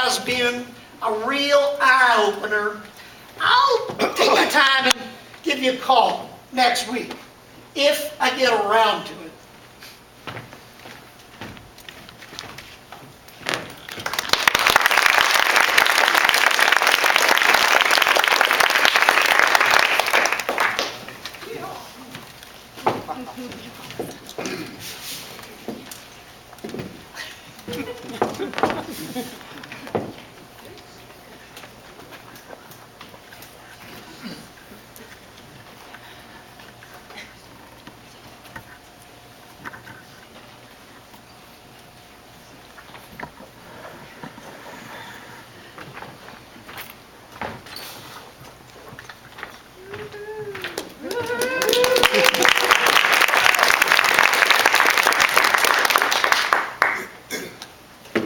has been a real eye-opener. I'll take my time and give you a call next week, if I get around to it.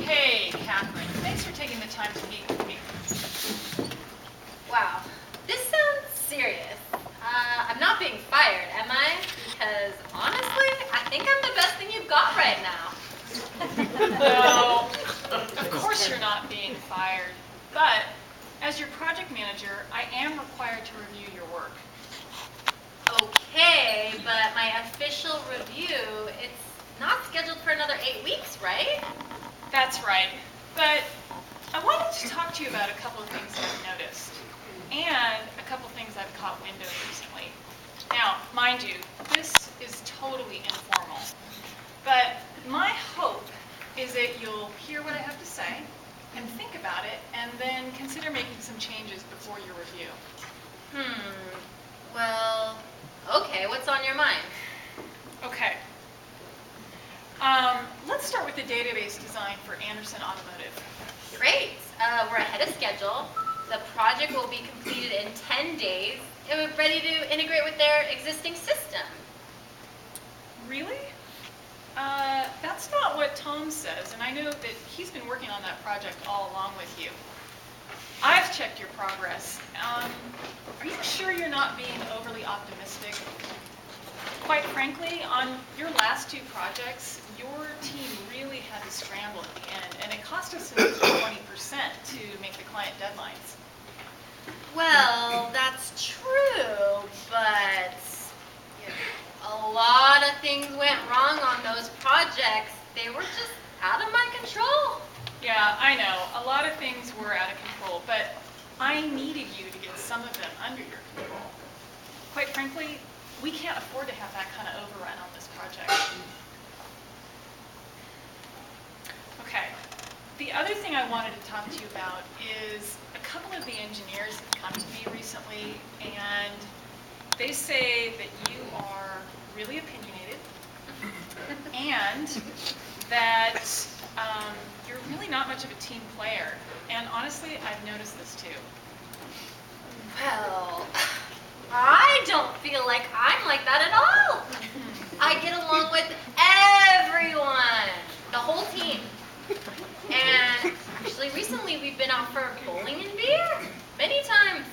Hey, Catherine. Thanks for taking the time to meet with me. Wow, this sounds serious. I'm not being fired, am I? Because honestly, I think I'm the best thing you've got right now. No, of course you're not being fired. But as your project manager, I am required to review your work. Okay, but my official review, it's not scheduled for another 8 weeks, right? That's right. But I wanted to talk to you about a couple of things I've noticed. And a couple of things I've caught wind of recently. Now, mind you, this is totally informal. But my hope is that you'll hear what I have to say and think about it and then consider making some changes before your review. Well, okay, what's on your mind? Okay. Let's start with the database design for Anderson Automotive. Great, we're ahead of schedule. The project will be completed in 10 days and we're ready to integrate with their existing system. Really? That's not what Tom says, and I know that he's been working on that project all along with you. I've checked your progress. Are you sure you're not being overly optimistic? Quite frankly, on your last 2 projects, your team really had to scramble at the end, and it cost us an extra 20% to make the client deadlines. Well, that's true, but a lot of things went wrong on those projects. They were just out of my control. Yeah, I know. A lot of things were out of control, but I needed you to get some of them under your control. Quite frankly, we can't afford to have that kind of overrun on this project. Okay. The other thing I wanted to talk to you about is a couple of the engineers have come to me recently, and they say that you are really opinionated and that you're really not much of a team player. And honestly, I've noticed this too. Well, I don't feel like I'm like that at all. I get along with everyone, the whole team. And actually recently we've been out for bowling and beer many times.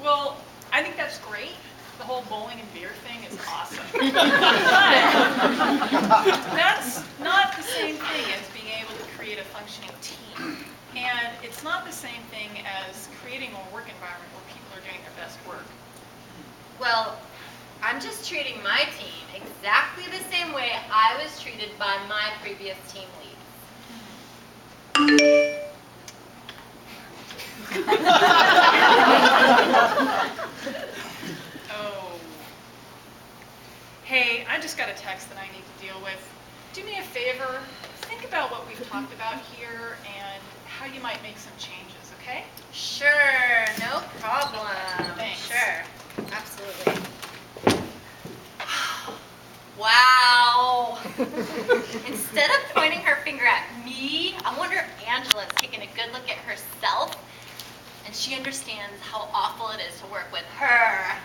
Well, I think that's great. The whole bowling and beer thing is awesome. But that's not the same thing as being able to create a functioning team. And it's not the same thing as creating a work environment where people are doing their best work. Well, I'm just treating my team exactly the same way I was treated by my previous team leads. Oh. Hey, I just got a text that I need to deal with. Do me a favor, think about what we've talked about here and how you might make some changes, okay? Sure, no problem. Thanks. Sure, absolutely. Wow. Instead of pointing her finger at me, I wonder if Angela's taking a good look at herself and she understands how awful it is to work with her.